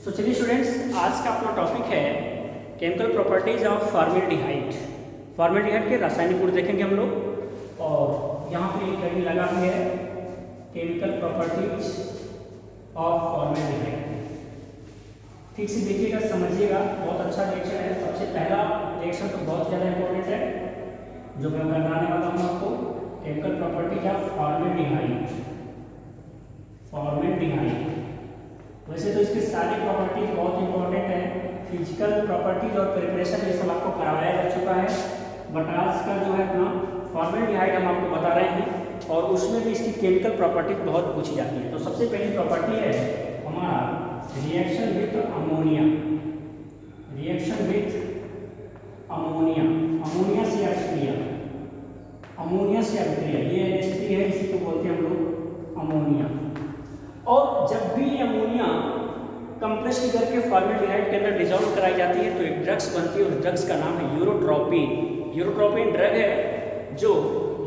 चलिए स्टूडेंट्स, आज का अपना टॉपिक है chemical properties of formaldehyde. Formaldehyde के रासायनिक गुण देखेंगे हम लोग। और यहाँ पे एक कहीं लगा हुआ है केमिकल प्रॉपर्टीज ऑफ फॉर्मेल्डिहाइड। ठीक से देखिएगा, समझिएगा, बहुत अच्छा रिएक्शन है। सबसे पहला रिएक्शन तो बहुत ज़्यादा इंपॉर्टेंट है जो मैं कराने वाला हूँ आपको, chemical properties of formaldehyde. Formaldehyde वैसे तो इसकी सारी प्रॉपर्टीज बहुत इंपॉर्टेंट है, फिजिकल प्रॉपर्टीज और प्रिपरेशन ये सब आपको करवाया जा चुका है। बट आज का जो है अपना फॉर्मेल्डिहाइड हम आपको बता रहे हैं और उसमें भी इसकी केमिकल प्रॉपर्टीज बहुत पूछी जाती है। तो सबसे पहली प्रॉपर्टी है हमारा reaction with ammonia. Reaction with ammonia, ammonia से अभिक्रिया, अमोनिया से अभिक्रिया, ये H3 है, इसी को बोलते हैं हम लोग अमोनिया। और जब भी अमोनिया कंप्रेस करके फॉर्मेल्डिहाइड के अंदर डिजॉल्व कराई जाती है तो एक ड्रग्स बनती है, उस ड्रग्स का नाम है यूरोट्रोपिन। यूरोट्रोपिन ड्रग है जो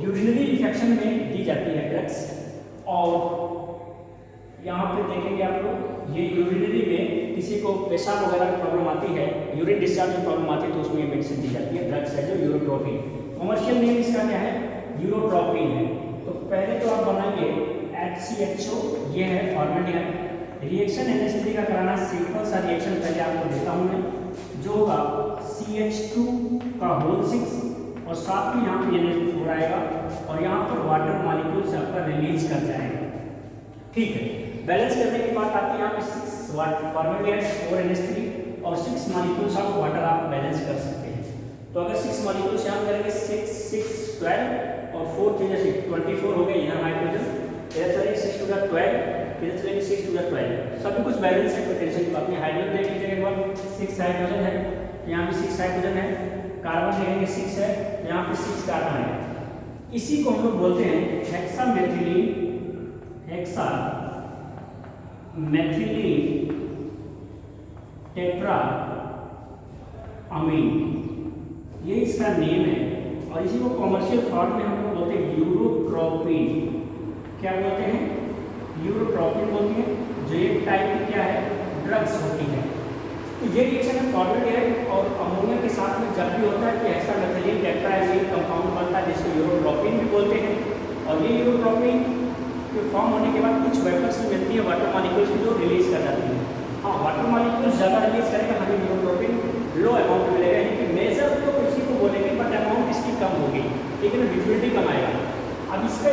यूरिनरी इन्फेक्शन में दी जाती है ड्रग्स। और यहाँ पे देखेंगे आप लोग, ये यूरिनरी में किसी को पेशाब वगैरह की प्रॉब्लम आती है, यूरिन डिस्चार्ज की प्रॉब्लम आती है तो उसमें मेडिसिन दी जाती है, ड्रग्स है जो यूरोट्रोपिन। कमर्शियल नेम इसका क्या है? यूरोट्रोपिन है। तो पहले तो आप बनाइए HCHO, ये है फॉर्मेल्डिहाइड। रिएक्शन NH3 का कराना सिंपल सा रिएक्शन पहले आपको देता हूँ मैं, जो होगा CH2 का होल 6 और साथ ही यहाँ पे NH4 आएगा और यहाँ पर वाटर मॉलिक्यूल्स आपका रिलीज कर जाएगा। ठीक है, बैलेंस करने की बात आती है यहाँ पे 6 फॉर्मेल्डिहाइड 4 NH3 और 6 मॉलिक्यूल्स ऑफ वाटर आप बैलेंस कर सकते हैं। तो अगर 6 मॉलिक्यूल्स यहाँ करेंगे 6 6 12 और 4 की जैसे 24 हो गए यहाँ हाइड्रोजन, इधर चलेंगे 6 टू 12, इधर चलेंगे 6 टू 12, सभी कुछ बैलेंस है, कोई टेंशन की बात नहीं। हाइड्रोजन देख लीजिएगा एक बार, 6 हाइड्रोजन है, यहाँ भी 6 हाइड्रोजन है, कार्बन देखेंगे 6 है, यहाँ पे 6 कार्बन है। इसी को हम लोग बोलते हैं hexamethylene, hexa methylene tetra amine, ये इसका नेम है। और इसी को कॉमर्शियल फॉर्म में हम लोग बोलते हैं यूरोट्रोपिन। क्या बोलते हैं? यूरोट्रोपिन बोलते हैं, जो एक टाइप की क्या है, ड्रग्स होती है। तो ये रिएक्शन है फॉर्मेल्डिहाइड और अमोनिया के साथ में जब भी होता है कि हेक्सामेथिलीन टेट्राएमीन कंपाउंड बनता है जिसको यूरोट्रोपिन भी बोलते हैं। और ये यूरोट्रोपिन के फॉर्म होने के बाद कुछ वेपर्स मिलती है, वाटर मॉलिक्यूल्स जो रिलीज कर जाती है। हाँ, वाटर मॉलिक्यूल्स ज़्यादा रिलीज करेगा, हमें यूरोट्रोपिन लो अमाउंट मिलेगा, यानी कि मेजर तो इसी को बोलेंगे बट अमाउंट इसकी कम होगी, लेकिन विजिबिलिटी कम आएगा। अब इसका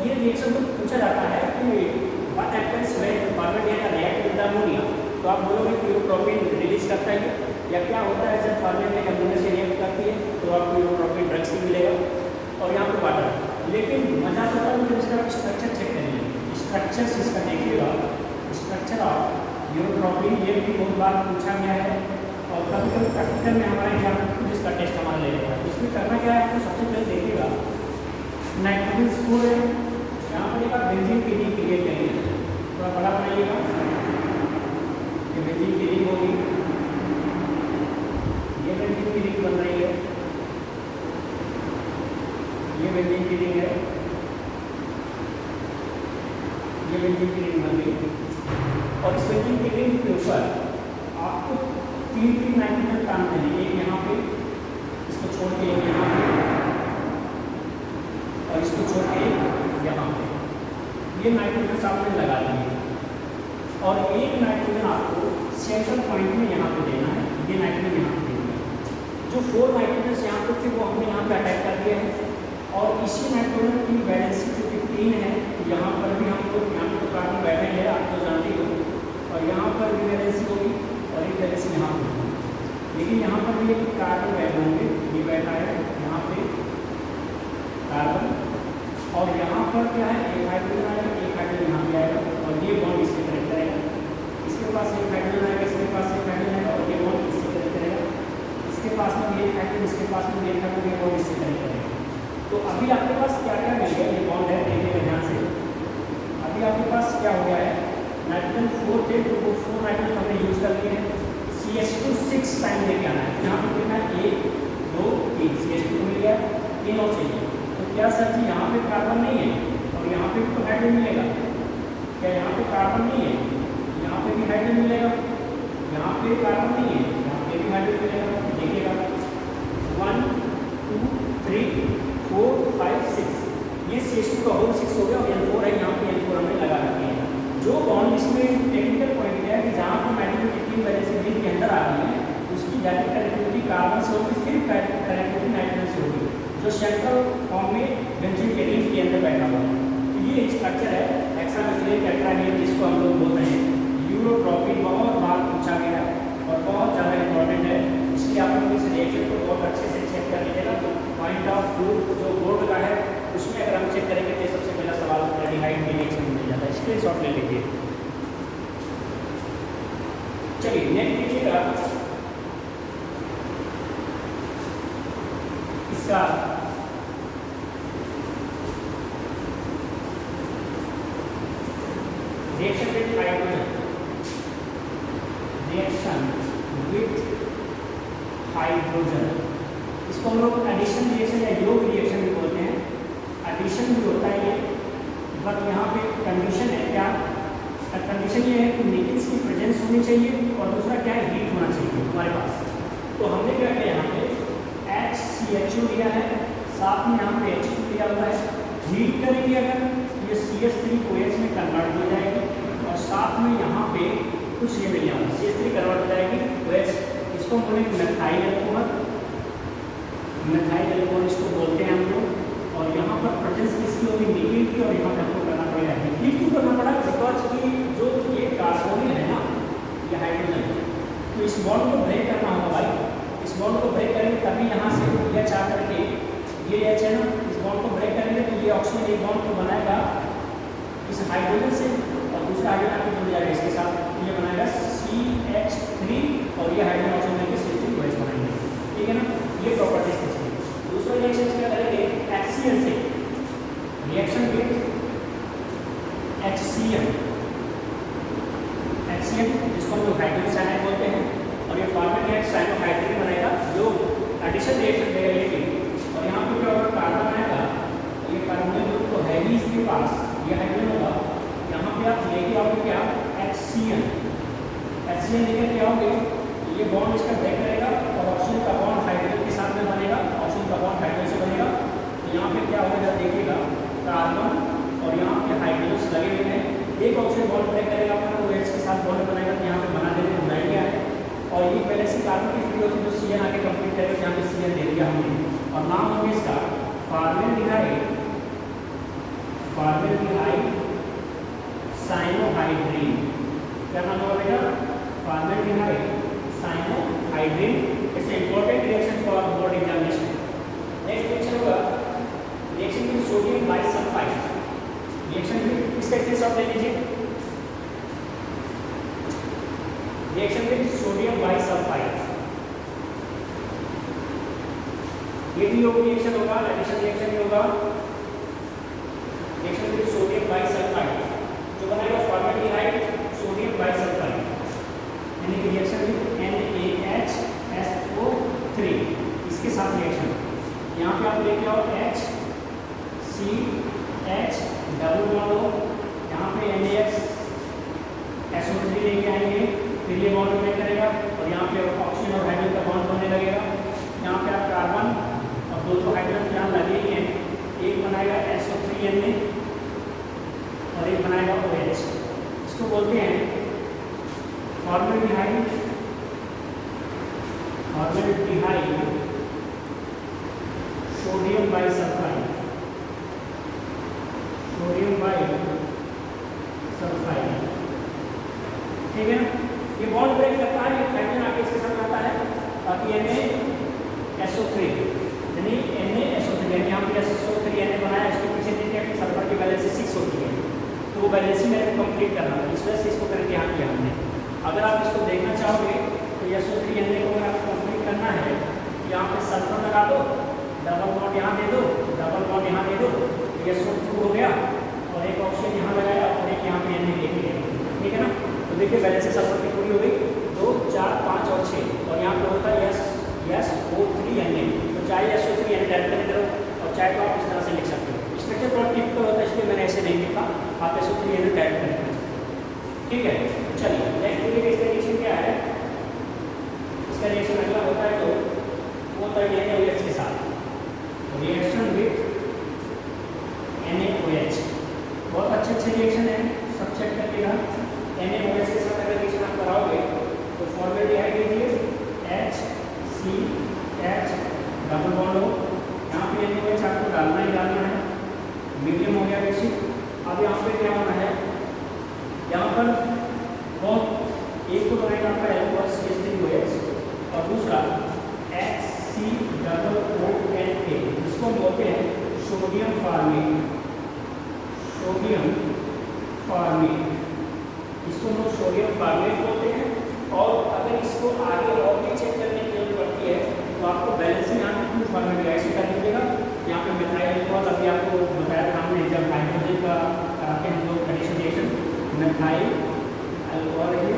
ये रिएक्शन तो पूछा जाता है कि what happens when formaldehyde react with ammonia, तो आप बोलोगे कि यूरोट्रोपिन रिलीज करता है, या क्या होता है जब फॉर्मेल्डिहाइड अमोनिया से रिएक्ट करती है तो आपको यूरोट्रोपिन ड्रग्स भी मिलेगा और यहाँ पे वाटर। लेकिन मजा आता है जब इसका स्ट्रक्चर चेक करिए, स्ट्रक्चर से इसका देखिएगा, स्ट्रक्चर ऑफ यूरोट्रोपिन, ये भी बहुत बार पूछा गया है और कभी कभी प्रैक्टिकल में हमारे यहाँ खुद इसका टेस्ट हमारा ले लेता है। इसमें करना क्या है, आपको सबसे पहले देखिएगा नाइट्रोजन स्कोर है, यहाँ पर एक बार बेंजीन की रिंग क्रिएट करेंगे, थोड़ा बड़ा बनाइएगा, ये बेंजीन की रिंग होगी, ये बेंजीन की रिंग बन रही है, ये बेंजीन की रिंग है, ये बेंजीन की रिंग बन गई। और इस बेंजीन की रिंग के ऊपर आपको 3 नाइट्रोजन काम देंगे, एक यहाँ पे, इसको छोड़ के एक यहाँ पे और इसको छोड़ के यहाँ पे, ये नाइट्रोजन सामने लगा देंगे। और एक नाइट्रोजन आपको सेंट्रल पॉइंट में यहाँ पे देना है, ये नाइट्रोजन यहाँ पे देना है। जो 4 नाइट्रोजन यहाँ पे थे वो हमने यहाँ पे अटैच कर दिए हैं। और इसी नाइट्रोजन की वैलेंसी जो कि 3 है, यहाँ पर भी हम लोग, यहाँ पे तो कार्बन बैठे हैं आप तो जानते हो, और यहाँ पर भी वैलेंसी होगी और एक वैलेंसी यहाँ पर होगी, लेकिन यहाँ पर भी एक कार्बन बैठे होंगे, ये बैठा है यहाँ पे कार्बन, और यहाँ पर क्या है, एक हाइड्रोजन आएगा, एक हाइड्रोजन यहाँ पे आएगा और ये बॉन्ड इससे कनेक्ट करेगा, इसके पास एक हाइड्रोजन आएगा, इसके पास एक हाइड्रोजन आएगा और ये बॉन्ड इससे कनेक्ट करेगा, इसके पास में एक हाइड्रोजन, इसके पास में एक हाइड्रोजन, ये बॉन्ड इससे कनेक्ट करेगा। तो अभी आपके पास क्या क्या मिल गया, ये बॉन्ड है, देखिएगा ध्यान से। अभी आपके पास क्या हो गया है, नाइट्रोजन 4 थे तो वो 4 नाइट्रोजन हमने यूज कर लिए हैं, CH2 6 टाइम लेके आना है, यहाँ पे कितना है 1 2 3, CH2 मिल गया, 3 और चाहिए। तो क्या सर जी यहाँ पे कार्बन नहीं है और यहाँ पे भी तो हाइड्रोजन मिलेगा, क्या यहाँ पे कार्बन नहीं है, यहाँ पे भी हाइड्रोजन मिलेगा, यहाँ पे कार्बन नहीं है, यहाँ पे भी हाइड्रोजन मिलेगा। देखिएगा 1 2 3 4 5 6, ये CH2 का होल 6 हो गया और N4 है, यहाँ पे N4 हमने लगा रखे हैं। जो बॉन्ड इसमें टेक्निकल पॉइंट है कि जहाँ पर नाइट्रोजन वैलेंसी रिंग के अंदर आ रही है उसकी डायरेक्ट कनेक्टिविटी कार्बन से होगी, फिर कनेक्टिविटी नाइट्रोजन से होगी, जो सेंट्रल फॉर्म में बेंजीन के रिंग के अंदर बैठा हुआ है। तो ये स्ट्रक्चर है हेक्सामेथिलेन टेट्रामीन, जिसको हम लोग बोल रहे हैं यूरोट्रॉपिन। बहुत बार पूछा गया और बहुत ज़्यादा इंपॉर्टेंट है, इसलिए आप लोग इस रिएक्शन को बहुत अच्छे से चेक कर लीजिएगा। तो पॉइंट ऑफ व्यू जो बोर्ड का है उसमें अगर हम चेक करेंगे तो सबसे पहला सवाल एल्डिहाइड के रिएक्शन में मिल जाता है, स्क्रीनशॉट ले लीजिए। चलिए नेक्स्ट लीजिएगा इसका reaction with hydrogen, reaction with hydrogen, इसको हम लोग एडिशन रिएक्शन या योग रिएक्शन भी बोलते हैं। एडिशन भी होता है ये, बट यहाँ पे कंडीशन है क्या, कंडीशन ये है कि लिपिड्स की प्रेजेंस होनी चाहिए और दूसरा क्या है, हीट होना चाहिए हमारे पास। तो हमने क्या किया, यहाँ पे HCHO लिया है, साथ में यहाँ पे H2 लिया हुआ है। हीट करेंगे अगर ये CH3OH में कन्वर्ट हो जाएगी और साथ में यहाँ पे कुछ ये मिल जाएगा, CH3 कन्वर्ट हो जाएगी OH, इसको हम बोलेंगे मेथाइल अल्कोहल, मेथाइल अल्कोहल इसको बोलते हैं हम लोग। और यहाँ पर प्रेजेंस किसकी होगी, निकेल की, और यहाँ पे हमको करना पड़ेगा हीट क्यों करना पड़ा, बिकॉज की जो ये कार्बोनिल है ना, ये हाइड्रोजन, तो इस बॉन्ड को ब्रेक करना होगा भाई। इस बॉन्ड को ब्रेक करेंगे तभी यहाँ से H आ करके ये H है ना, इस बॉन्ड को ब्रेक करेंगे तो ये ऑक्सीजन एक बॉन्ड को बनाएगा इस हाइड्रोजन से और दूसरा हाइड्रोजन आके जुड़ जाएगा इसके साथ, ये बनाएगा CH3 और ये हाइड्रोजन ऑक्सीजन लेके CH3OH बनाएंगे, ठीक है ना। ये प्रॉपर्टीज कुछ है। दूसरा रिएक्शन क्या करेंगे, HCl से रिएक्शन विद HCl, जिसको हम लोग हाइड्रोजन साइनाइड बोलते हैं, और ये फॉर्मेट साइनोहाइड्रेट बनेगा जो एडिशन रिएक्शन देगा ये। और यहाँ पे क्या होगा, कार्बन आएगा, ये कार्बोनिल ग्रुप तो है ही इसके पास, ये हाइड्रोजन होगा, यहाँ पे आप लेके आओगे क्या, HCl लेकर के आओगे, ये बॉन्ड इसका ब्रेक करेगा और ऑक्सीजन का बॉन्ड हाइड्रोजन के साथ में बनेगा, ऑक्सीजन का बॉन्ड हाइड्रोजन से बनेगा। तो यहाँ पे क्या होगा, देखिएगा कार्बन और यहाँ पे हाइड्रोजन लगे हुए हैं, एक ऑक्सीजन बॉन्ड ब्रेक करेगा अपना तो OH के साथ बॉन्ड बनाएगा, तो यहाँ पे बना देने को मिल गया है। और ये पहले से कार्बन की फ्री होती है, जो CN आके कंप्लीट करेगा, यहाँ पे CN दे दिया हमने, और नाम होगा इसका फॉर्मेल्डिहाइड, साइनोहाइड्रीन, क्या नाम होगा बेटा, formaldehyde cyanohydrin. It's important reaction for board examination. Next reaction होगा reaction with sodium bisulphite, reaction with इसका स्क्रीनशॉट ले लीजिए, रिएक्शन विद सोडियम बाइसल्फाइड, ये भी योग रिएक्शन होगा, एडिशन रिएक्शन भी होगा। रिएक्शन विद सोडियम बाइसल्फाइड जो बनेगा फॉर्मेल्डिहाइड सोडियम बाइसल्फाइड, यानी कि रिएक्शन विद NaHSO3, इसके साथ रिएक्शन यहाँ पे आप लेके आओ HCH डबल बॉन्ड हो, यहाँ पे NaHSO3 लेके आएंगे, फिर ये बॉन्ड ब्रेक करेगा और यहाँ पे ऑक्सीजन और हाइड्रोजन का बॉन्ड बनने लगेगा। यहाँ पे आप कार्बन और दो हाइड्रोजन यहाँ लगे ही हैं, एक बनाएगा SO3Na और एक बनाएगा OH, इसको बोलते हैं फॉर्मेल्डिहाइड सोडियम बाइसल्फाइड, ठीक है ना। ये बॉन्ड ब्रेक करता है, ये हाइड्रोजन आके इसके साथ आता है, बाकी NaSO3 यानी NaSO3 यानी यहाँ पे SO3Na बनाया, इसको पीछे देखिए कि सल्फर की वैलेंसी 6 होती है, तो वो वैलेंसी मेरे को कंप्लीट करना है, इस वजह से इसको करके यहाँ किया हमने। अगर आप इसको देखना चाहोगे तो SO3Na को अगर आपको कंप्लीट करना है, यहाँ पे सल्फर लगा दो, डबल बॉन्ड यहाँ दे दो, डबल बॉन्ड यहाँ दे दो, SO2 हो गया और एक ऑक्सीजन यहाँ लगाया और एक यहाँ पे Na लेके गया, ठीक है ना। तो देखिए वैलेंसी सल्फर की पूरी हो गई, 2 4 5 और 6, और यहाँ पे होता है SO3Na, तो चाहे SO3Na टाइप करके करो और चाहे तो आप इस तरह से लिख सकते हो। स्ट्रक्चर थोड़ा टिपिकल होता है इसलिए मैंने ऐसे नहीं लिखा, आप SO3Na टाइप करें, ठीक है। चलिए नेक्स्ट रिएक्शन क्या है, फॉर्मेट, सोडियम फॉर्मेट, इसको हम सोडियम फॉर्मेट बोलते हैं। और अगर इसको आगे और भी चेक करने की जरूरत पड़ती है तो आपको बैलेंस में यहाँ पे 2 फॉर्मेट ऐसे कर लीजिएगा। यहाँ पे मिथाइल अल्कोहल अभी आपको बताया था हमने, जब हाइड्रोजन का कराते हैं दो एडिशन रिएक्शन, मिथाइल अल्कोहल है।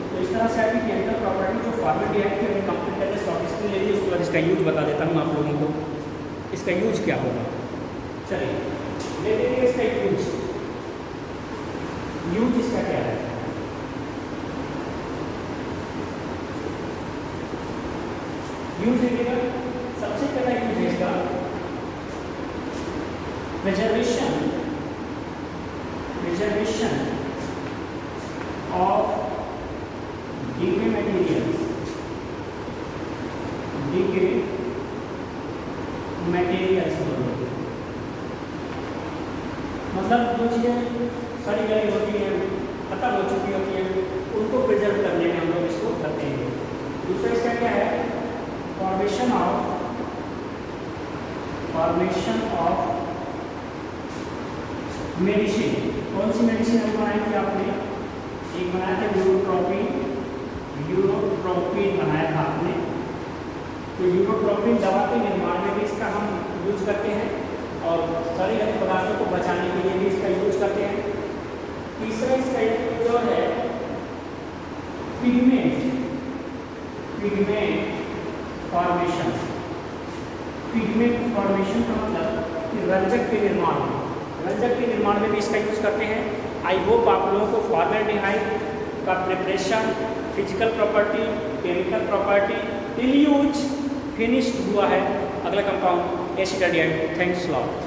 तो इस तरह से आपकी केमिकल प्रॉपर्टी जो फॉर्मेल्डिहाइड की हमें कंप्लीट करके शॉर्ट लिस्ट ले ली, उसके बाद इसका यूज बता देता हूँ आप लोगों को, इसका यूज क्या होगा। चलिए ले देखिए इसका यूज इसका क्या है। यूज देखिएगा, सबसे पहला यूज है इसका प्रिजर्वेशन ऑफ डीके मटेरियल्स, मतलब जो चीज़ें सड़ी गली होती हैं, खत्म हो चुकी होती हैं, उनको प्रिजर्व करने में हम लोग इसको करते हैं। दूसरा इसका क्या है, फॉर्मेशन ऑफ मेडिसिन। कौन सी मेडिसिन हम बनाई थी आपने, एक बनाया था यूरोट्रोपिन बनाया था आपने। तो यूरोट्रोपिन दवा के निर्माण में भी इसका हम यूज करते हैं और सड़ी गली पदार्थों को बचाने के लिए भी इसका यूज करते हैं। तीसरा इसका जो है पिगमेंट फॉर्मेशन। पिगमेंट फॉर्मेशन का मतलब कि रंजक के निर्माण में भी इसका यूज करते हैं। आई होप आप लोगों को फॉर्मेल्डिहाइड का preparation, physical property, chemical property, use finished हुआ है। अगला कंपाउंड एसिटाल्डिहाइड। Thanks lot.